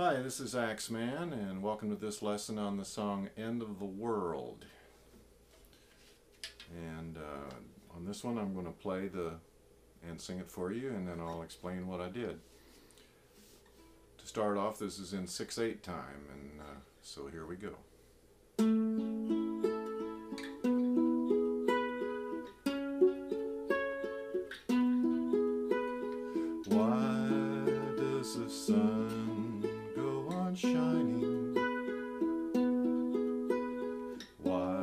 Hi, this is Axeman, and welcome to this lesson on the song End of the World. And on this one I'm going to play and sing it for you, and then I'll explain what I did. To start off, this is in 6/8 time, and so here we go. Why does the sun go on shining? Why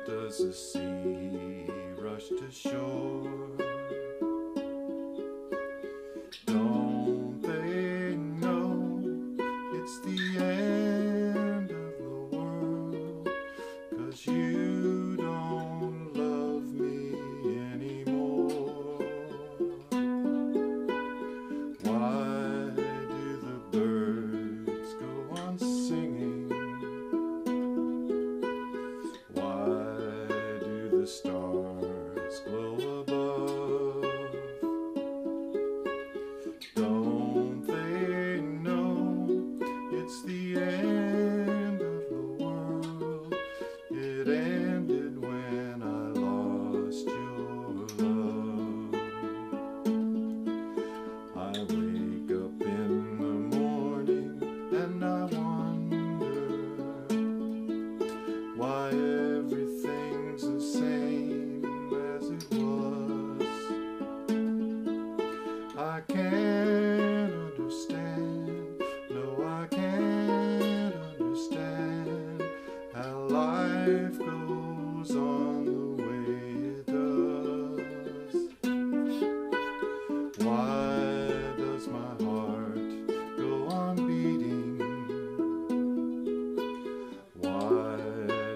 does the sea rush to shore? Don't they know it's the end of the world? 'Cause you don't love me anymore. Why do the birds go on singing? Why do the stars glow above? Don't they know it's the end of the world? It ended when I lost your love. I wake up in the morning and I wonder why everything's the same as it was. I can't understand, no I can't understand how life goes on the way it does. Why does my heart go on beating? Why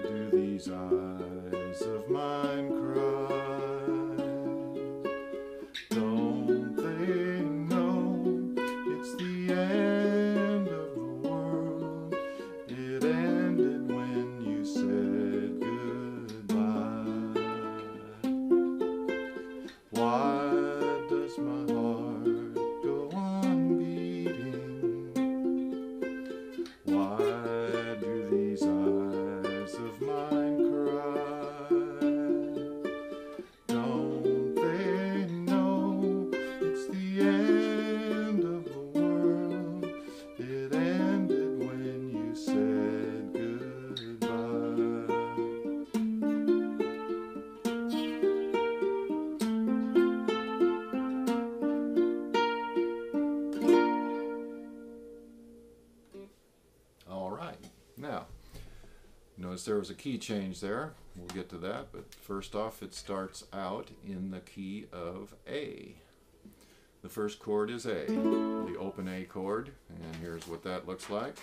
do these eyes of mine cry? Don't they know it's the end of the world? It ended when you said goodbye. Why does my heart go on beating? Why do these eyes of mine cry? Don't they know it's the end of the world? It ended when you said goodbye. All right, now notice there was a key change there. We'll get to that, but first off, it starts out in the key of A. The first chord is A, the open A chord, and here's what that looks like.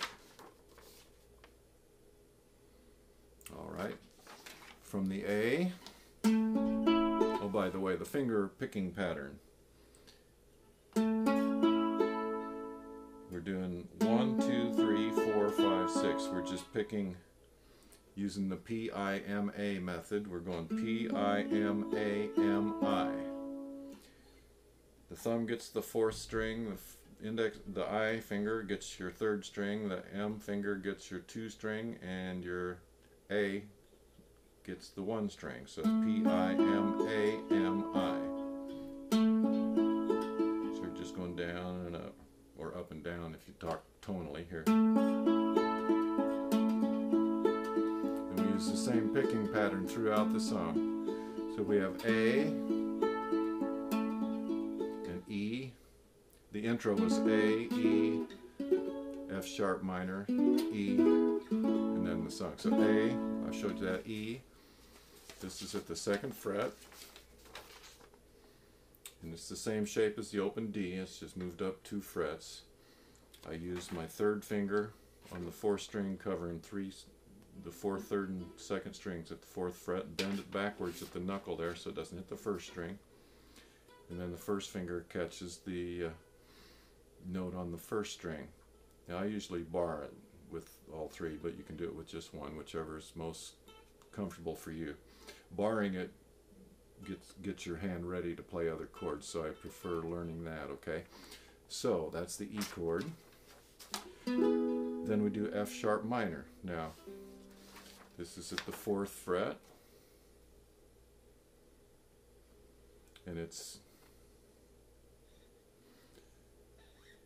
All right, from the A, oh, by the way, the finger picking pattern. We're doing 1, 2, 3, 4, 5, 6. We're just picking using the P-I-M-A method. We're going P-I-M-A-M-I. The thumb gets the fourth string, the I finger gets your third string, the M finger gets your 2 string, and your A gets the 1 string. So it's P-I-M-A-M-I. So we're just going down and up, or up and down if you talk tonally here. And we use the same picking pattern throughout the song. So we have A and E. The intro was A, E, F sharp minor, E, and then the song. So A, I showed you that, E. This is at the 2nd fret. And it's the same shape as the open D, it's just moved up 2 frets. I used my 3rd finger on the 4th string covering the 4th, 3rd, and 2nd strings at the 4th fret, bend it backwards at the knuckle there so it doesn't hit the 1st string. And then the 1st finger catches the note on the 1st string. Now I usually bar it with all 3, but you can do it with just one, whichever is most comfortable for you. Barring it get your hand ready to play other chords, so I prefer learning that, okay? So that's the E chord. Then we do F sharp minor. Now, this is at the 4th fret, and it's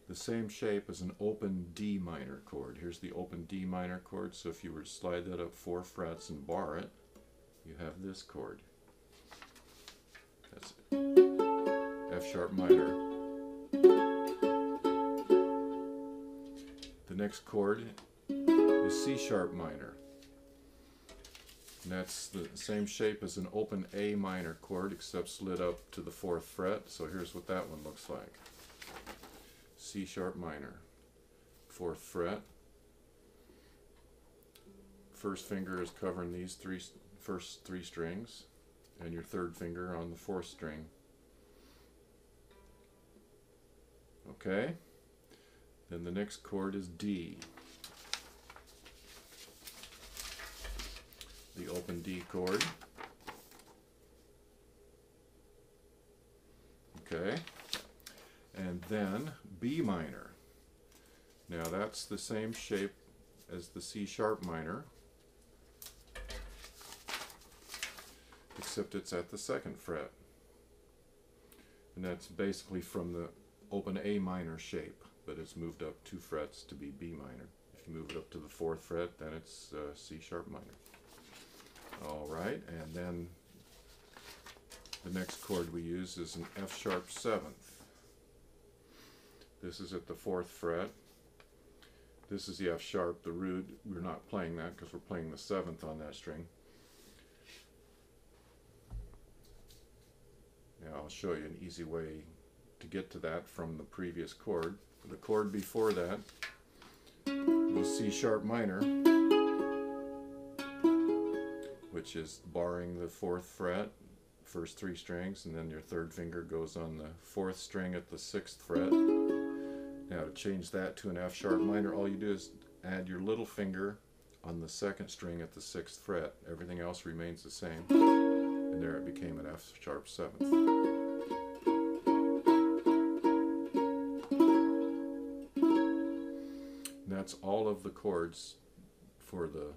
the same shape as an open D minor chord. Here's the open D minor chord, so if you were to slide that up 4 frets and bar it, you have this chord. That's F sharp minor. The next chord is C sharp minor. And that's the same shape as an open A minor chord, except slid up to the 4th fret. So here's what that one looks like. C sharp minor, 4th fret. First finger is covering these first three strings, and your 3rd finger on the 4th string. Okay? Then the next chord is D. The open D chord. Okay? And then B minor. Now that's the same shape as the C sharp minor, except it's at the 2nd fret. And that's basically from the open A minor shape, but it's moved up 2 frets to be B minor. If you move it up to the 4th fret, then it's C sharp minor. All right, and then the next chord we use is an F sharp 7th. This is at the 4th fret. This is the F sharp, the root. We're not playing that because we're playing the 7th on that string. Now I'll show you an easy way to get to that from the previous chord. The chord before that was C sharp minor, which is barring the 4th fret, first 3 strings, and then your 3rd finger goes on the 4th string at the 6th fret. Now to change that to an F sharp minor, all you do is add your little finger on the 2nd string at the 6th fret. Everything else remains the same. And there it became an F sharp 7th. And that's all of the chords for the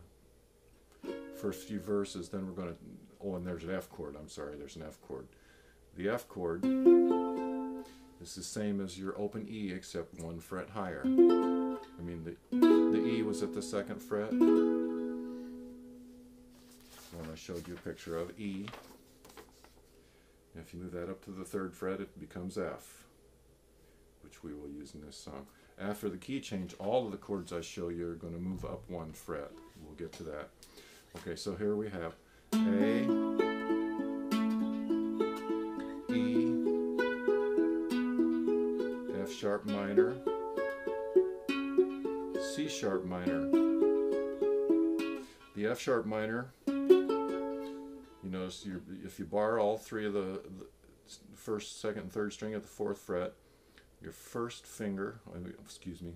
first few verses. Then we're going to, oh, and there's an F chord. I'm sorry, there's an F chord. The F chord is the same as your open E, except 1 fret higher. I mean, the E was at the 2nd fret. When I showed you a picture of E. If you move that up to the 3rd fret, it becomes F, which we will use in this song. After the key change, all of the chords I show you are going to move up 1 fret. We'll get to that. Okay, so here we have A, E, F sharp minor, C sharp minor. The F sharp minor, you notice if you bar all 3 of the 1st, 2nd, and 3rd string at the 4th fret, your 1st finger,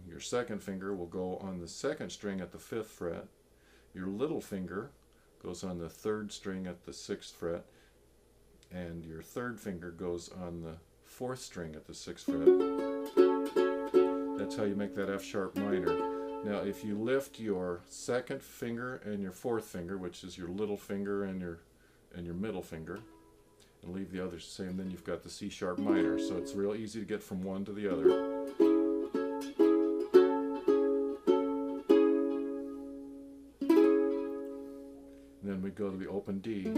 your 2nd finger will go on the 2nd string at the 5th fret. Your little finger goes on the 3rd string at the 6th fret, and your 3rd finger goes on the 4th string at the 6th fret. That's how you make that F sharp minor. Now if you lift your 2nd finger and your 4th finger, which is your little finger and your middle finger, and leave the others the same, then you've got the C sharp minor. So it's real easy to get from one to the other. Then we go to the open D,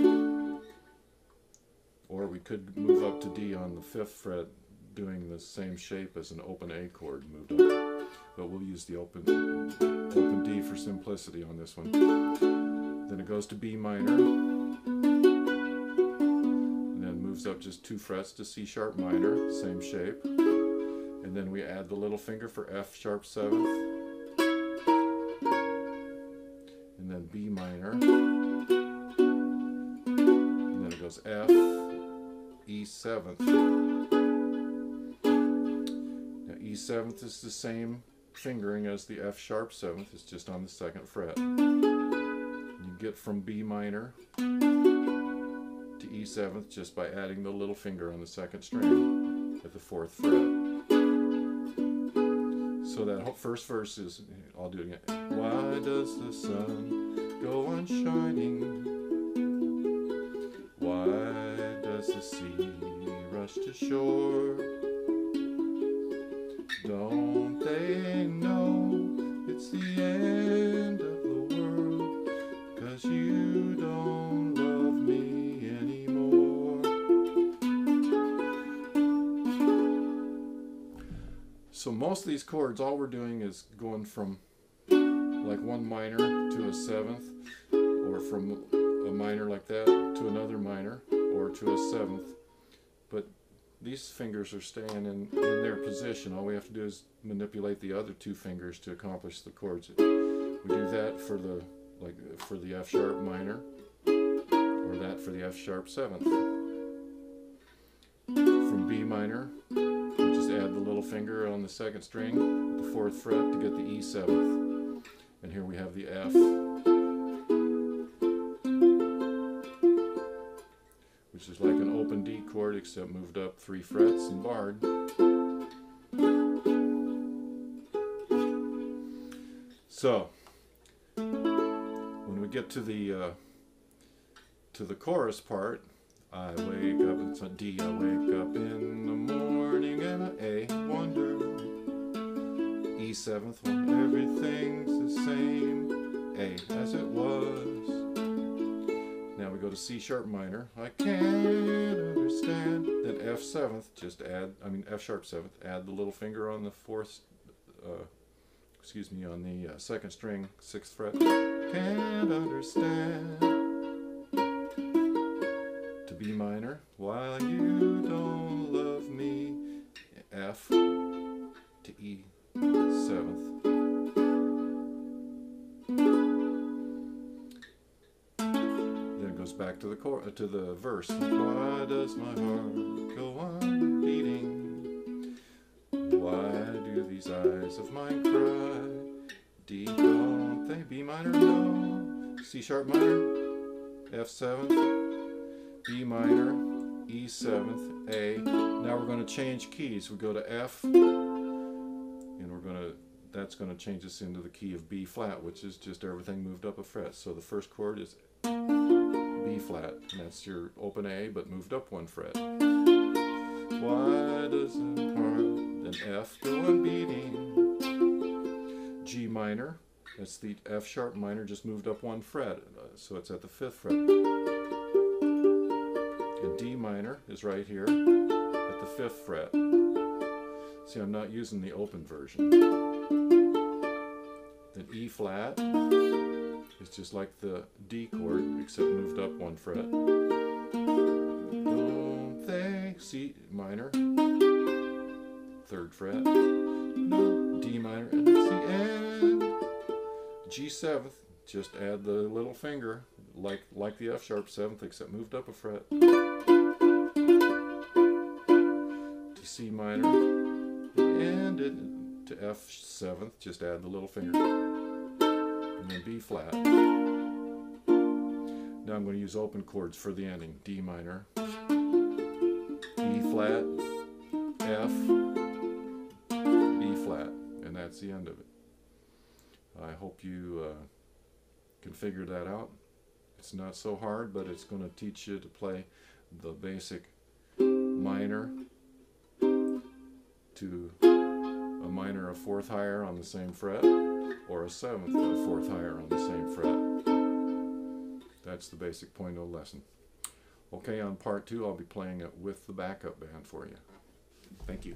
or we could move up to D on the 5th fret, doing the same shape as an open A chord moved up. But we'll use the open D for simplicity on this one. Then it goes to B minor, and then moves up just 2 frets to C sharp minor, same shape. And then we add the little finger for F sharp 7th, and then B minor. Goes F, E 7th. Now E 7th is the same fingering as the F sharp 7th, it's just on the 2nd fret. You get from B minor to E 7th just by adding the little finger on the 2nd string at the 4th fret. So that whole first verse is I'll do it again. Why does the sun go on shining? Why does the sea rush to shore? Don't they know it's the end of the world? 'Cause you don't love me anymore. So most of these chords, all we're doing is going from like one minor to a seventh, or from a minor like that to another minor, or to a seventh. But these fingers are staying in their position. All we have to do is manipulate the other two fingers to accomplish the chords. We do that for the F sharp minor, or that for the F sharp seventh. From B minor, we just add the little finger on the second string, the fourth fret, to get the E seventh. And here we have the F, which is like an open D chord except moved up 3 frets and barred. So when we get to the chorus part, I wake up, it's a D, I wake up in the morning and I wonder. E seventh one, everything's the same, A as it was. Now we go to C sharp minor, I can't understand. Then F seventh, just add, F sharp seventh, add the little finger on the fourth, on the second string, 6th fret. Can't understand. To B minor, why you don't love me, F to E seventh. Then it goes back to the verse. Why does my heart go on beating? Why do these eyes of mine cry? D, don't they? B minor, no. C sharp minor, F seventh, B minor, E seventh, A. Now we're going to change keys. We go to F, and that's going to change us into the key of B flat, which is just everything moved up a fret. So the first chord is B flat, and that's your open A, but moved up 1 fret. Why does the heart, then F, go on beating? G minor, that's the F sharp minor, just moved up 1 fret, so it's at the 5th fret. And D minor is right here at the 5th fret. See, I'm not using the open version. Then E flat is just like the D chord, except moved up 1 fret. Don't they? C minor, 3rd fret. D minor, and it's the end. G seventh, just add the little finger, like the F sharp seventh, except moved up a fret. To C minor, and to F seventh, just add the little finger, and then B flat. Now I'm going to use open chords for the ending. D minor, E flat, F, B flat, and that's the end of it. I hope you can figure that out. It's not so hard, but it's going to teach you to play the basic minor to a minor a 4th higher on the same fret, or a 7th a 4th higher on the same fret. That's the basic point of the lesson. Okay, on part 2 I'll be playing it with the backup band for you. Thank you.